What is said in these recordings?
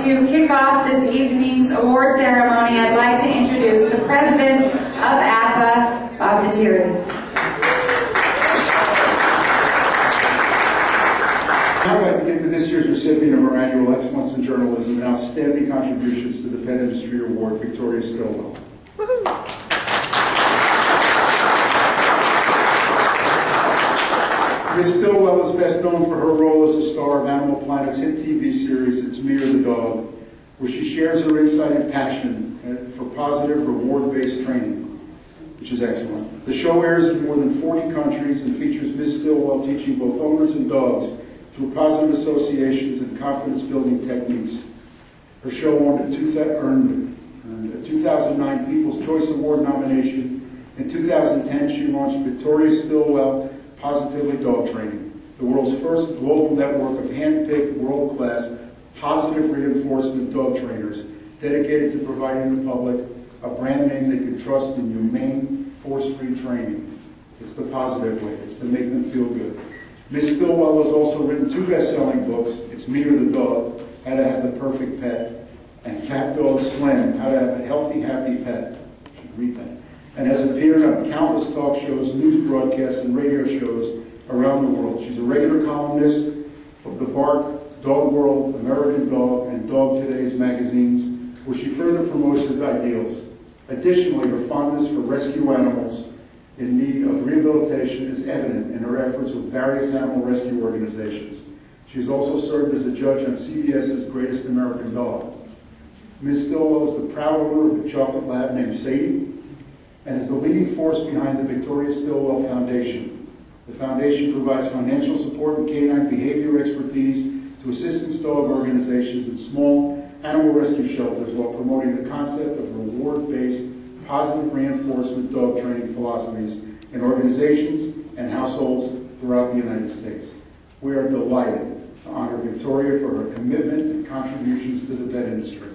to kick off this evening's award ceremony, I'd like to introduce the president of APA, Bob Hateri. I'd like to get to this year's recipient of our annual Excellence in Journalism and Outstanding Contributions to the Pet Industry Award, Victoria Stilwell. Ms. Stilwell is best known for her role as a star of Animal Planet's hit TV series, It's Me or the Dog, where she shares her insight and passion for positive, reward-based training, which is excellent. The show airs in more than 40 countries and features Ms. Stilwell teaching both owners and dogs through positive associations and confidence-building techniques. Her show earned a 2009 People's Choice Award nomination. In 2010, she launched Victoria Stilwell Positively Dog Training, the world's first global network of hand-picked, world-class, positive reinforcement dog trainers dedicated to providing the public a brand name they can trust in humane, force-free training. It's the positive way. It's to make them feel good. Ms. Stilwell has also written 2 best-selling books, It's Me or the Dog, How to Have the Perfect Pet, and Fat Dog Slim, How to Have a Healthy, Happy Pet. You should read that. And has appeared on countless talk shows, news broadcasts, and radio shows around the world. She's a regular columnist of The Bark, Dog World, American Dog, and Dog Today's magazines, where she further promotes her ideals. Additionally, her fondness for rescue animals in need of rehabilitation is evident in her efforts with various animal rescue organizations. She has also served as a judge on CBS's Greatest American Dog. Ms. Stilwell is the proud owner of a chocolate lab named Sadie, and is the leading force behind the Victoria Stilwell Foundation. The foundation provides financial support and canine behavior expertise to assistance dog organizations and small animal rescue shelters while promoting the concept of reward-based, positive reinforcement dog training philosophies in organizations and households throughout the United States. We are delighted to honor Victoria for her commitment and contributions to the pet industry.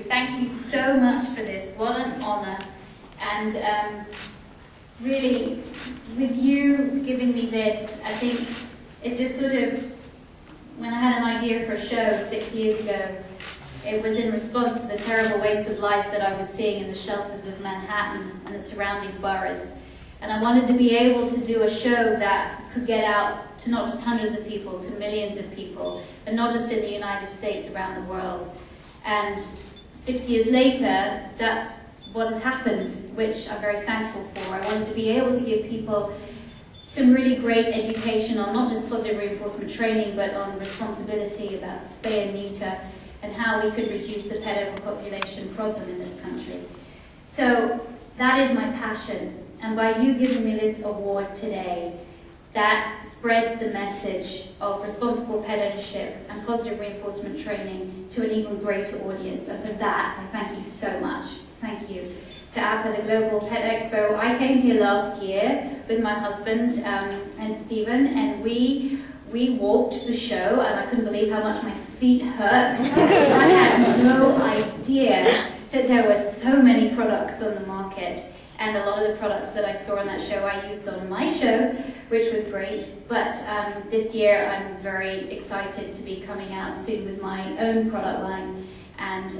Thank you so much for this. What an honor. And really, with you giving me this, I think it just sort of, when I had an idea for a show 6 years ago, it was in response to the terrible waste of life that I was seeing in the shelters of Manhattan and the surrounding boroughs. And I wanted to be able to do a show that could get out to not just hundreds of people, to millions of people, and not just in the United States, around the world. And 6 years later, that's what has happened, which I'm very thankful for. I wanted to be able to give people some really great education on not just positive reinforcement training, but on responsibility about spay and neuter, and how we could reduce the pet overpopulation problem in this country. So that is my passion, and by you giving me this award today, that spreads the message of responsible pet ownership and positive reinforcement training to an even greater audience. And for that, I thank you so much. Thank you. To APA, the Global Pet Expo. I came here last year with my husband and Stephen, and we walked the show, and I couldn't believe how much my feet hurt. I had no idea that there were so many products on the market. And a lot of the products that I saw on that show I used on my show, which was great. But this year I'm very excited to be coming out soon with my own product line, and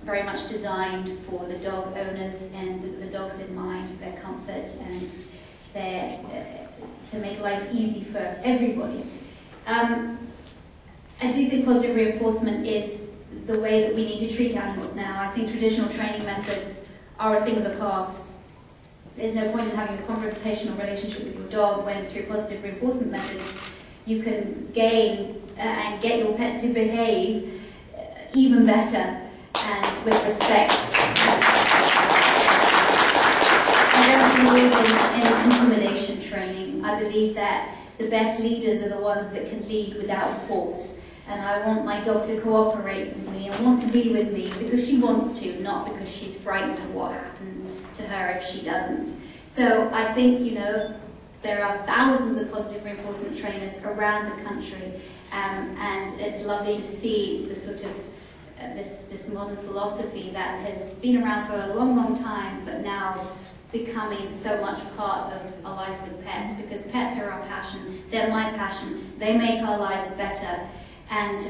very much designed for the dog owners and the dogs in mind, their comfort and to make life easy for everybody. I do think positive reinforcement is the way that we need to treat animals now. I think traditional training methods are a thing of the past. There's no point in having a confrontational relationship with your dog when through positive reinforcement methods you can gain and get your pet to behave even better and with respect. I don't believe in intimidation training. I believe that the best leaders are the ones that can lead without force. And I want my dog to cooperate with me and want to be with me because she wants to, not because she's frightened of what happened to her if she doesn't. So I think, you know, there are thousands of positive reinforcement trainers around the country, and it's lovely to see the sort of this modern philosophy that has been around for a long, long time, but now becoming so much part of our life with pets, because pets are our passion, they're my passion, they make our lives better. And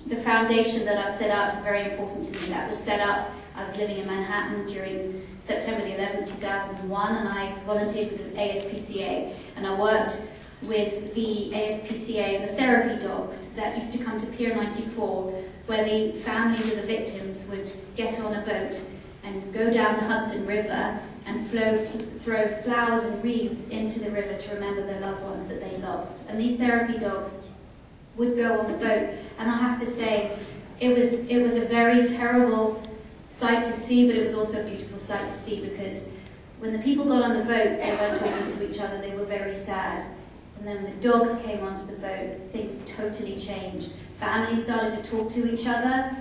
the foundation that I've set up is very important to me. That was set up, I was living in Manhattan during September the 11th, 2001, and I volunteered with the ASPCA, and I worked with the ASPCA, the therapy dogs that used to come to Pier 94, where the families of the victims would get on a boat and go down the Hudson River and throw flowers and wreaths into the river to remember their loved ones that they lost. And these therapy dogs would go on the boat, and I have to say, it was a very terrible sight to see, but it was also a beautiful sight to see, because when the people got on the boat, they weren't talking to each other, they were very sad. And then the dogs came onto the boat, things totally changed. Families started to talk to each other,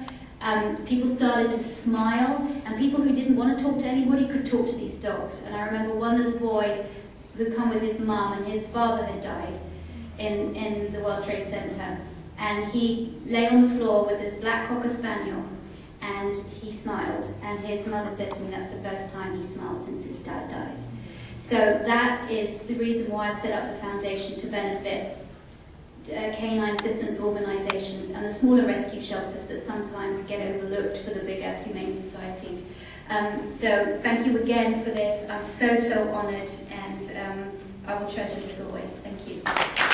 people started to smile, and people who didn't want to talk to anybody could talk to these dogs. And I remember one little boy who'd come with his mum, and his father had died in the World Trade Center. And he lay on the floor with this black Cocker Spaniel, and he smiled. And his mother said to me, that's the first time he smiled since his dad died. So that is the reason why I've set up the foundation, to benefit canine assistance organisations and the smaller rescue shelters that sometimes get overlooked for the bigger humane societies. So thank you again for this. I'm so honoured, and I will treasure this always. Thank you.